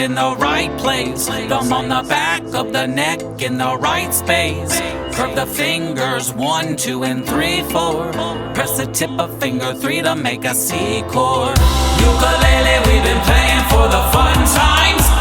in the right place. Thumb on the back of the neck in the right space. Curve the fingers 1, 2, and 3, 4. Press the tip of finger 3 to make a C chord. Ukulele, we've been playing for the fun times.